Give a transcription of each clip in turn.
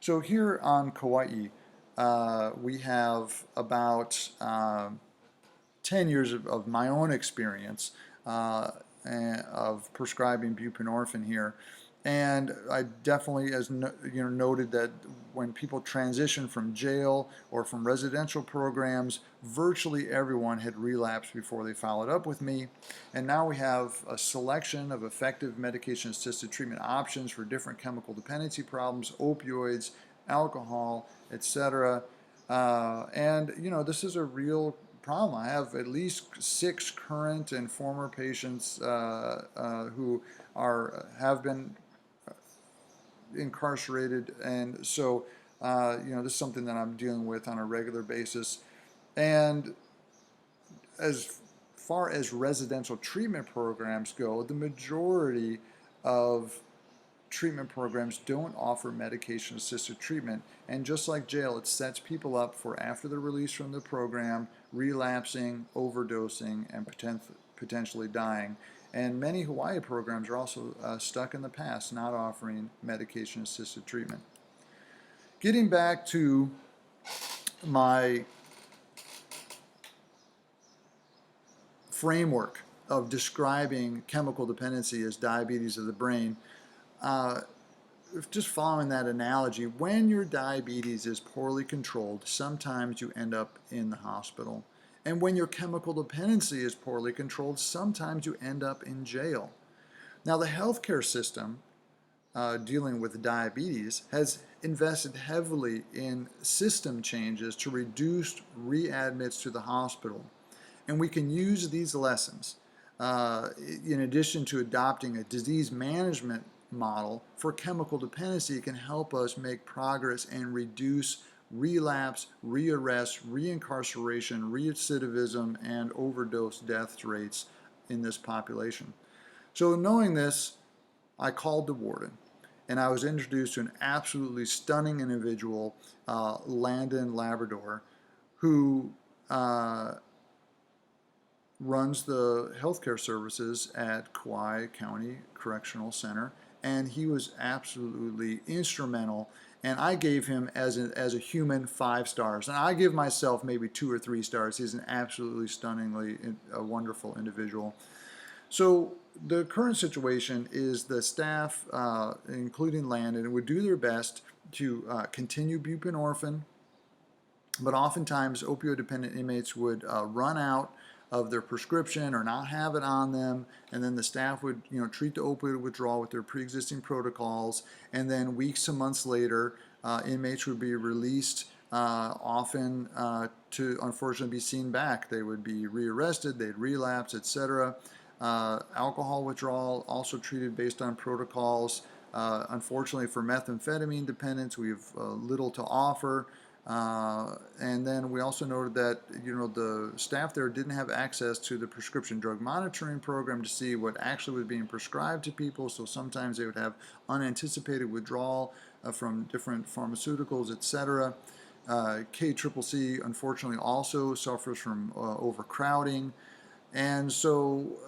So here on Kauai, we have about 10 years of my own experience of prescribing buprenorphine here. And I definitely, noted that when people transition from jail or from residential programs, virtually everyone had relapsed before they followed up with me. And now we have a selection of effective medication-assisted treatment options for different chemical dependency problems, opioids, alcohol, etc. This is a real problem. I have at least 6 current and former patients who have been incarcerated, and so this is something that I'm dealing with on a regular basis. And as far as residential treatment programs go, the majority of treatment programs don't offer medication-assisted treatment, and just like jail, it sets people up for, after they're released from the program, relapsing, overdosing, and potentially dying. And many Hawaii programs are also stuck in the past, not offering medication-assisted treatment. Getting back to my framework of describing chemical dependency as diabetes of the brain, just following that analogy, when your diabetes is poorly controlled, sometimes you end up in the hospital. And when your chemical dependency is poorly controlled, sometimes you end up in jail. Now, the healthcare system dealing with diabetes has invested heavily in system changes to reduce readmits to the hospital. And we can use these lessons in addition to adopting a disease management model for chemical dependency. It can help us make progress and reduce relapse, rearrest, reincarceration, recidivism, and overdose death rates in this population. So knowing this, I called the warden, and I was introduced to an absolutely stunning individual, Landon Labrador, who runs the healthcare services at Kauai County Correctional Center, and he was absolutely instrumental. And I gave him, as a human, 5 stars, and I give myself maybe 2 or 3 stars. He's an absolutely stunningly wonderful individual. So the current situation is the staff, including Landon, would do their best to continue buprenorphine, but oftentimes opioid-dependent inmates would run out of their prescription or not have it on them, and then the staff would treat the opioid withdrawal with their pre-existing protocols, and then weeks to months later inmates would be released, often to unfortunately be seen back. They would be rearrested, they'd relapse, etc. Alcohol withdrawal also treated based on protocols. Unfortunately for methamphetamine dependence, we have little to offer. And then we also noted that the staff there didn't have access to the prescription drug monitoring program to see what actually was being prescribed to people, so sometimes they would have unanticipated withdrawal from different pharmaceuticals, etc. KCCC unfortunately also suffers from overcrowding. And so,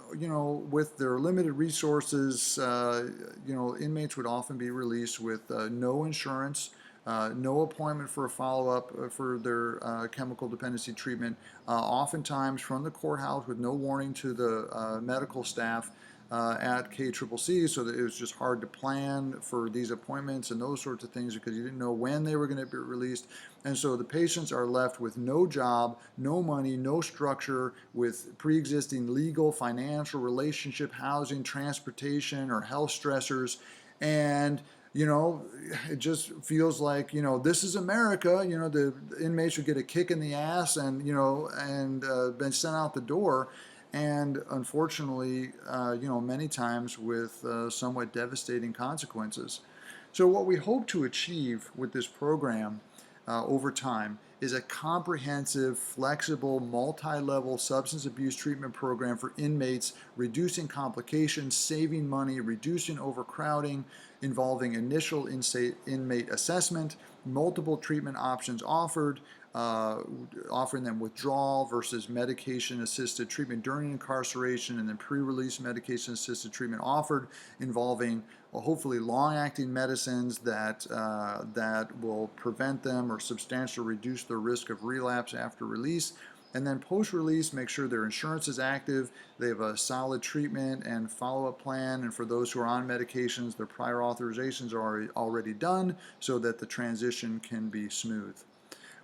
with their limited resources, inmates would often be released with no insurance, no appointment for a follow-up for their chemical dependency treatment, oftentimes from the courthouse with no warning to the medical staff at KCCC, so that it was just hard to plan for these appointments and those sorts of things because you didn't know when they were going to be released. And so the patients are left with no job, no money, no structure, with pre-existing legal, financial, relationship, housing, transportation, or health stressors. And it just feels like, this is America. The inmates would get a kick in the ass and, been sent out the door. And unfortunately, many times with somewhat devastating consequences. So what we hope to achieve with this program over time is a comprehensive, flexible, multi-level substance abuse treatment program for inmates, reducing complications, saving money, reducing overcrowding, involving initial inmate assessment, multiple treatment options offered, offering them withdrawal versus medication-assisted treatment during incarceration, and then pre-release medication-assisted treatment offered involving hopefully long-acting medicines that will prevent them or substantially reduce their risk of relapse after release. And then post-release, make sure their insurance is active, they have a solid treatment and follow-up plan, and for those who are on medications, their prior authorizations are already done so that the transition can be smooth.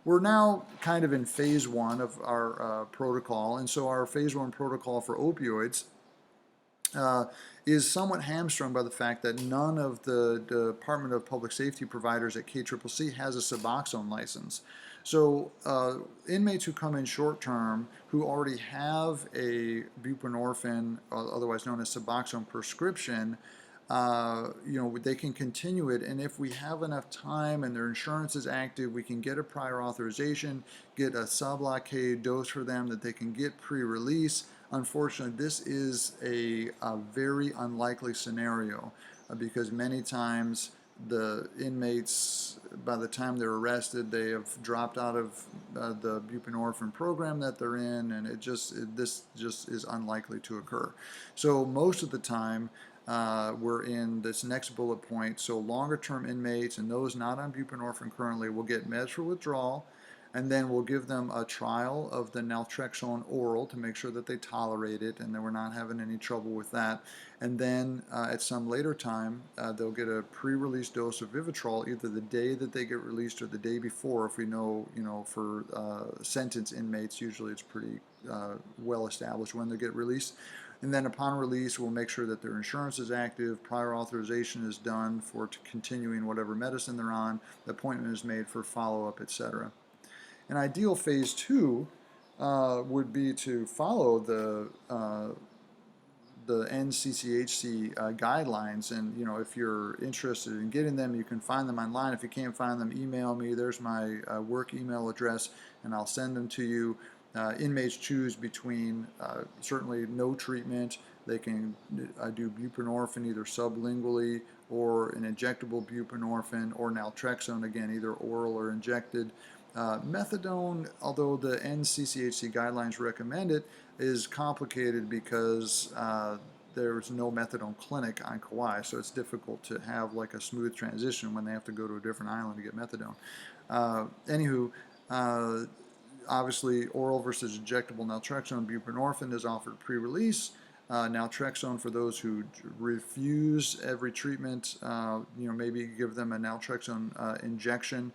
We're now kind of in phase one of our protocol, and so our phase one protocol for opioids is somewhat hamstrung by the fact that none of the Department of Public Safety providers at KCCC has a Suboxone license. So inmates who come in short term who already have a buprenorphine, otherwise known as Suboxone prescription, they can continue it, and if we have enough time and their insurance is active, we can get a prior authorization, get a sub-blockade dose for them that they can get pre-release. Unfortunately, this is a very unlikely scenario because many times the inmates, by the time they're arrested, they have dropped out of the buprenorphine program that they're in, and this just is unlikely to occur. So most of the time, we're in this next bullet point. So longer term inmates and those not on buprenorphine currently will get meds for withdrawal, and then we'll give them a trial of the naltrexone oral to make sure that they tolerate it and that we're not having any trouble with that. And then at some later time, they'll get a pre-release dose of Vivitrol either the day that they get released or the day before. If we know, for sentence inmates, usually it's pretty well established when they get released. And then upon release, we'll make sure that their insurance is active, prior authorization is done for continuing whatever medicine they're on, the appointment is made for follow-up, etc. An ideal phase two would be to follow the NCCHC guidelines, and if you're interested in getting them, you can find them online. If you can't find them, email me. There's my work email address, and I'll send them to you. Inmates choose between certainly no treatment. They can do buprenorphine either sublingually or an injectable buprenorphine, or naltrexone, again, either oral or injected. Methadone, although the NCCHC guidelines recommend it, is complicated because there's no methadone clinic on Kauai, so it's difficult to have like a smooth transition when they have to go to a different island to get methadone. Obviously, oral versus injectable naltrexone buprenorphine is offered pre-release. Naltrexone for those who refuse every treatment, maybe give them a naltrexone injection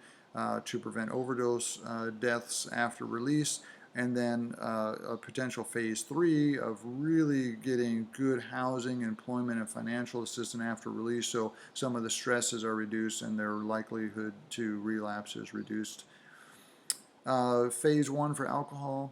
to prevent overdose deaths after release, and then a potential phase three of really getting good housing, employment, and financial assistance after release, so some of the stresses are reduced and their likelihood to relapse is reduced. Phase one for alcohol,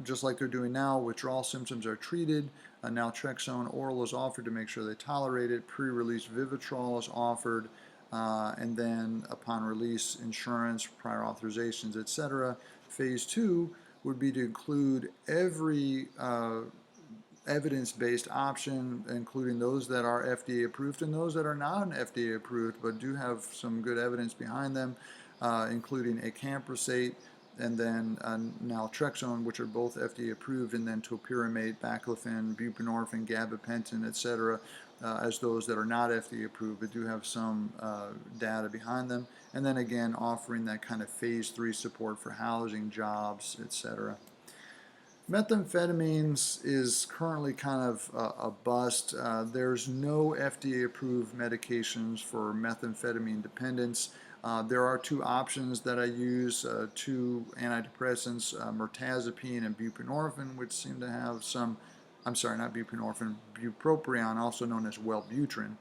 just like they're doing now, withdrawal symptoms are treated. Naltrexone oral is offered to make sure they tolerate it. Pre-release Vivitrol is offered, and then upon release, insurance, prior authorizations, etc. Phase two would be to include every evidence-based option, including those that are FDA approved and those that are not FDA approved but do have some good evidence behind them, including acamprosate and then naltrexone, which are both FDA approved, and then topiramate, baclofen, buprenorphine, gabapentin, etc., as those that are not FDA approved but do have some data behind them, and then again offering that kind of phase three support for housing, jobs, etc. Methamphetamines is currently kind of a bust. There's no FDA approved medications for methamphetamine dependence. There are two options that I use, two antidepressants, mirtazapine and buprenorphine, which seem to have some, I'm sorry, not buprenorphine, bupropion, also known as Wellbutrin.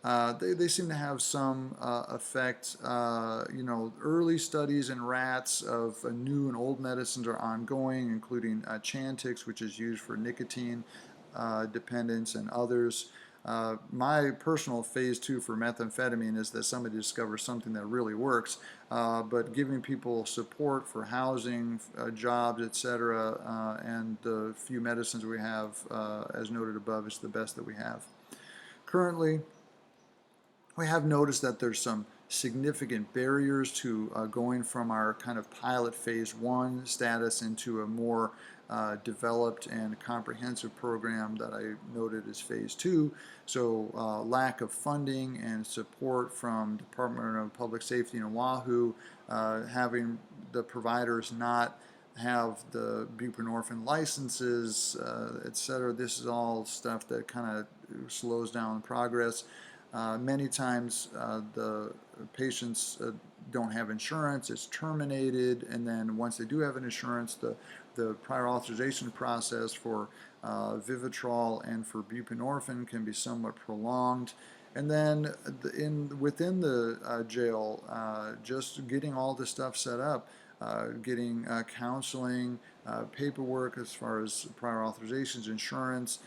They seem to have some effect. Early studies in rats of new and old medicines are ongoing, including Chantix, which is used for nicotine dependence, and others. My personal phase two for methamphetamine is that somebody discovers something that really works, but giving people support for housing, jobs, etc., and the few medicines we have, as noted above, is the best that we have. Currently, we have noticed that there's some significant barriers to going from our kind of pilot phase 1 status into a more developed and comprehensive program that I noted as phase 2. So lack of funding and support from Department of Public Safety in Oahu, having the providers not have the buprenorphine licenses, etc. This is all stuff that kind of slows down progress. Many times the patients don't have insurance, it's terminated, and then once they do have an insurance, the prior authorization process for Vivitrol and for buprenorphine can be somewhat prolonged. And then within the jail, just getting all this stuff set up, getting counseling, paperwork as far as prior authorizations, insurance,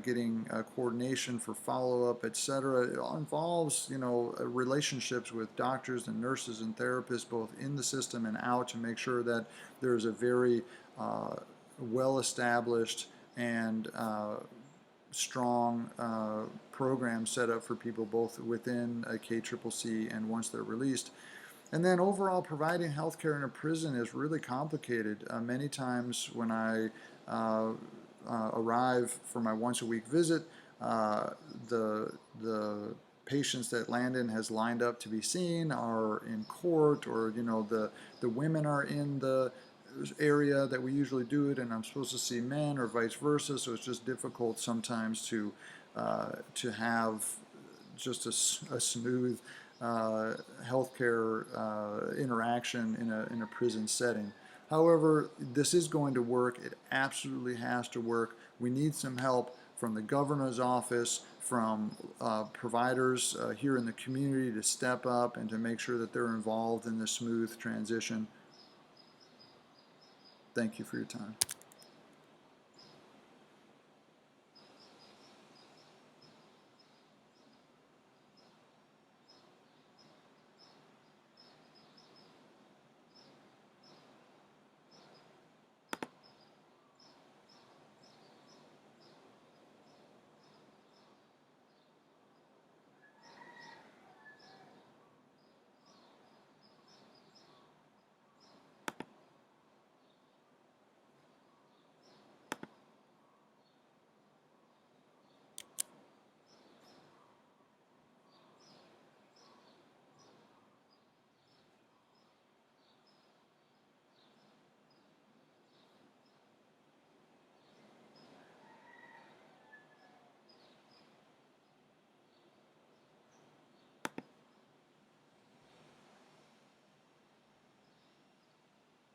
getting coordination for follow-up, etc. It all involves, relationships with doctors and nurses and therapists, both in the system and out, to make sure that there's a very well-established and strong program set up for people both within KCCC and once they're released. And then overall, providing healthcare in a prison is really complicated. Many times when I arrive for my once-a-week visit, the patients that Landon has lined up to be seen are in court, or the women are in the area that we usually do it, and I'm supposed to see men, or vice versa. So it's just difficult sometimes to have just a smooth healthcare interaction in a prison setting. However, this is going to work. It absolutely has to work. We need some help from the governor's office, from providers here in the community to step up and to make sure that they're involved in the smooth transition. Thank you for your time.